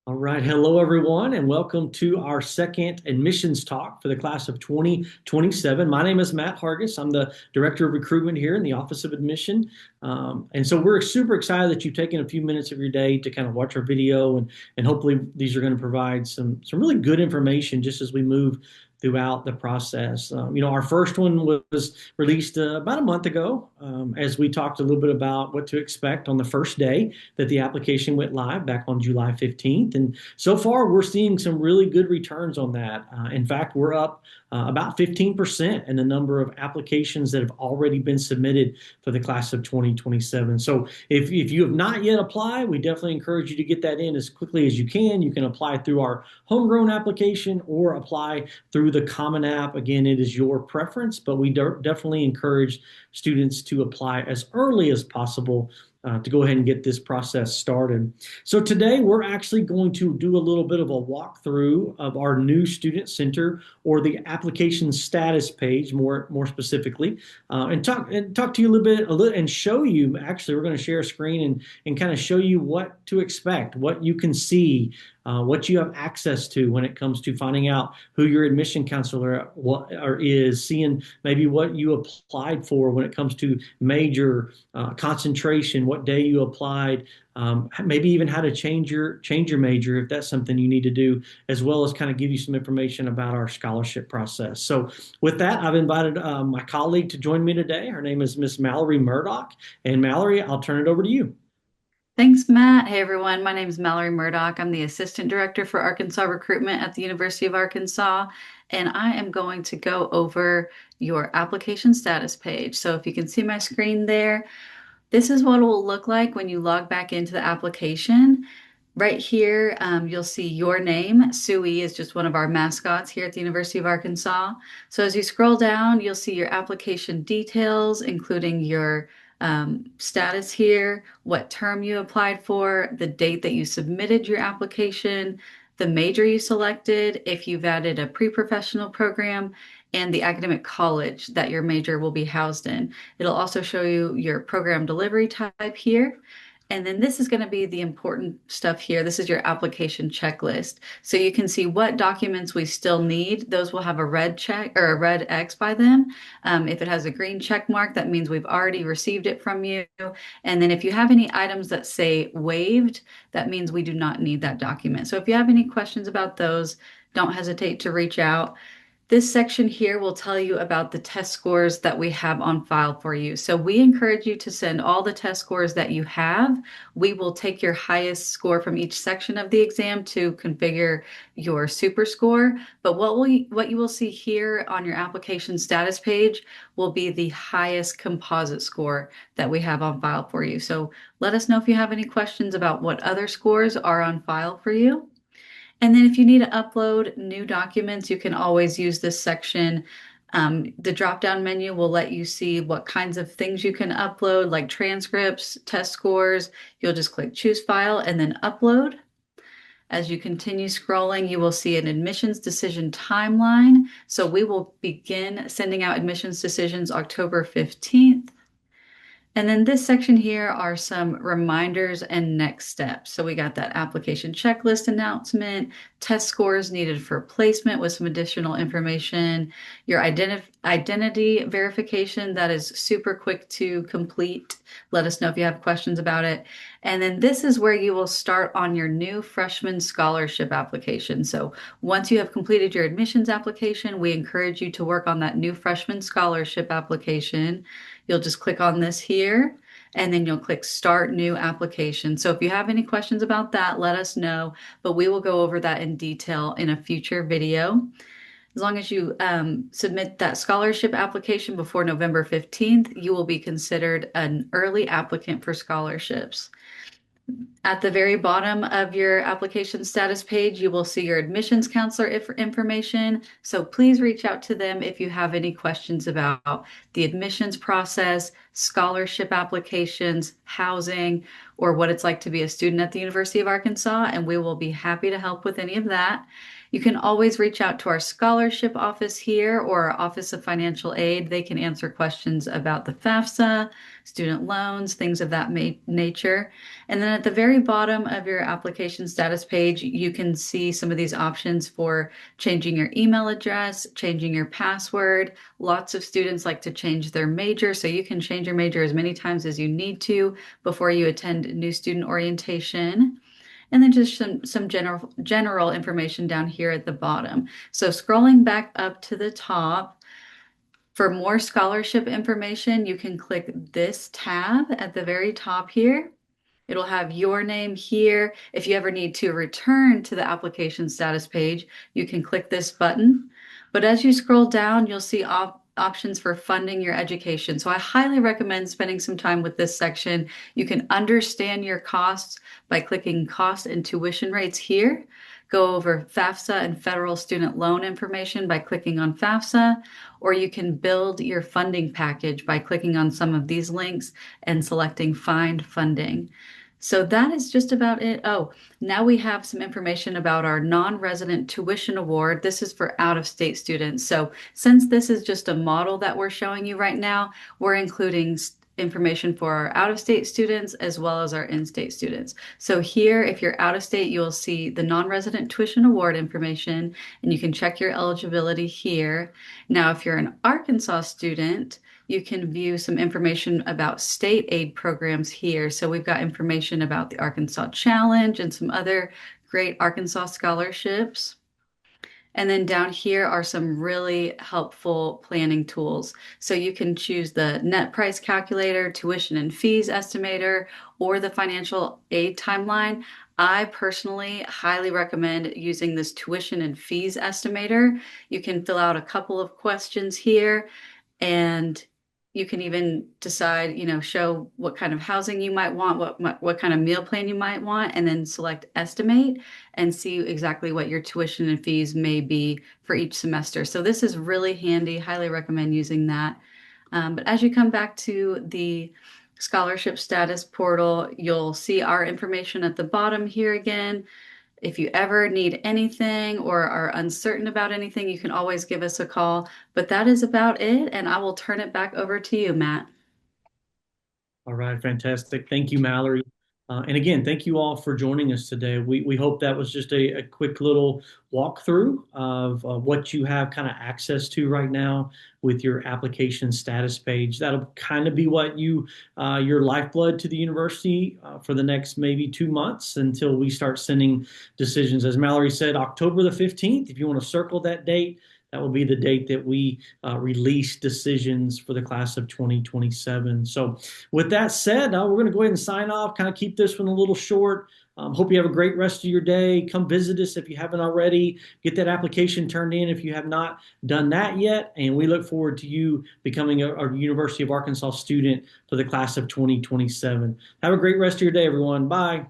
All right. Hello, everyone, and welcome to our second admissions talk for the class of 2027. My name is Matt Hargis. I'm the Director of Recruitment here in the Office of Admission. And so we're super excited that you've taken a few minutes of your day to kind of watch our video, and hopefully these are going to provide some really good information just as we move throughout the process. Our first one was released about a month ago as we talked a little bit about what to expect on the first day that the application went live back on July 15th. And so far, we're seeing some really good returns on that. In fact, we're up about 15% in the number of applications that have already been submitted for the class of 2027. So if you have not yet applied, we definitely encourage you to get that in as quickly as you can. You can apply through our homegrown application or apply through the Common App. Again, it is your preference, but we definitely encourage students to apply as early as possible to go ahead and get this process started. So today we're actually going to do a little bit of a walkthrough of our new Student Center or the application status page more specifically, and talk to you a little bit and show you. Actually, we're going to share a screen and kind of show you what to expect, what you can see, what you have access to when it comes to finding out who your admission counselor is, seeing maybe what you applied for when it comes to major, concentration, what day you applied, maybe even how to change your major if that's something you need to do, as well as kind of give you some information about our scholarship process. So with that, I've invited my colleague to join me today. Her name is Miss Mallory Murdoch. And Mallory, I'll turn it over to you. Thanks, Matt. Hey, everyone. My name is Mallory Murdoch. I'm the Assistant Director for Arkansas Recruitment at the University of Arkansas, and I am going to go over your application status page. So if you can see my screen there, this is what it will look like when you log back into the application. Right here, you'll see your name. Suey is just one of our mascots here at the University of Arkansas. So as you scroll down, you'll see your application details, including your status here, what term you applied for, the date that you submitted your application, the major you selected, if you've added a pre-professional program, and the academic college that your major will be housed in. It'll also show you your program delivery type here. And then this is going to be the important stuff here. This is your application checklist. So you can see what documents we still need. Those will have a red check or a red X by them. If it has a green check mark, that means we've already received it from you. And then if you have any items that say waived, that means we do not need that document. So if you have any questions about those, don't hesitate to reach out. This section here will tell you about the test scores that we have on file for you. So we encourage you to send all the test scores that you have. We will take your highest score from each section of the exam to configure your super score. But what you will see here on your application status page will be the highest composite score that we have on file for you. So let us know if you have any questions about what other scores are on file for you. And then if you need to upload new documents, you can always use this section. The drop-down menu will let you see what kinds of things you can upload, like transcripts, test scores. You'll just click Choose File and then Upload. As you continue scrolling, you will see an admissions decision timeline. So we will begin sending out admissions decisions October 15th. And then this section here are some reminders and next steps. So we got that application checklist announcement, test scores needed for placement with some additional information, your identity verification that is super quick to complete. Let us know if you have questions about it. And then this is where you will start on your new freshman scholarship application. So once you have completed your admissions application, we encourage you to work on that new freshman scholarship application. You'll just click on this here and then you'll click Start New Application. So if you have any questions about that, let us know, but we will go over that in detail in a future video. As long as you submit that scholarship application before November 15th, you will be considered an early applicant for scholarships. At the very bottom of your application status page, you will see your admissions counselor information. So please reach out to them if you have any questions about the admissions process, scholarship applications, housing, or what it's like to be a student at the University of Arkansas, and we will be happy to help with any of that. You can always reach out to our scholarship office here or our Office of Financial Aid. They can answer questions about the FAFSA, student loans, things of that nature. And then at the very bottom of your application status page, you can see some of these options for changing your email address, changing your password. Lots of students like to change their major, so you can change your major as many times as you need to before you attend new student orientation. And then just some general information down here at the bottom. So scrolling back up to the top, for more scholarship information, you can click this tab at the very top here. It'll have your name here. If you ever need to return to the application status page, you can click this button. But as you scroll down, you'll see options for funding your education. So I highly recommend spending some time with this section. You can understand your costs by clicking cost and tuition rates here. Go over FAFSA and federal student loan information by clicking on FAFSA, or you can build your funding package by clicking on some of these links and selecting Find Funding. So that is just about it. Oh, now we have some information about our non-resident tuition award. This is for out-of-state students. So since this is just a model that we're showing you right now, we're including information for our out-of-state students as well as our in-state students. So here, if you're out of state, you'll see the non-resident tuition award information, and you can check your eligibility here. Now, if you're an Arkansas student, you can view some information about state aid programs here. So we've got information about the Arkansas Challenge and some other great Arkansas scholarships. And then down here are some really helpful planning tools. So you can choose the net price calculator, tuition and fees estimator, or the financial aid timeline. I personally highly recommend using this tuition and fees estimator. You can fill out a couple of questions here, and you can even decide, show what kind of housing you might want, what kind of meal plan you might want, and then select estimate and see exactly what your tuition and fees may be for each semester. So this is really handy. Highly recommend using that. But as you come back to the scholarship status portal, you'll see our information at the bottom here again. If you ever need anything or are uncertain about anything, you can always give us a call. But that is about it, and I will turn it back over to you, Matt. All right, fantastic. Thank you, Mallory. And again, thank you all for joining us today. We hope that was just a quick little walkthrough of what you have kind of access to right now with your application status page. That'll kind of be what your lifeblood to the university for the next maybe 2 months until we start sending decisions. As Mallory said, October the 15th, if you want to circle that date, that will be the date that we release decisions for the class of 2027. So with that said, we're going to go ahead and sign off, kind of keep this one a little short. Hope you have a great rest of your day. Come visit us if you haven't already. Get that application turned in if you have not done that yet. And we look forward to you becoming a University of Arkansas student for the class of 2027. Have a great rest of your day, everyone. Bye.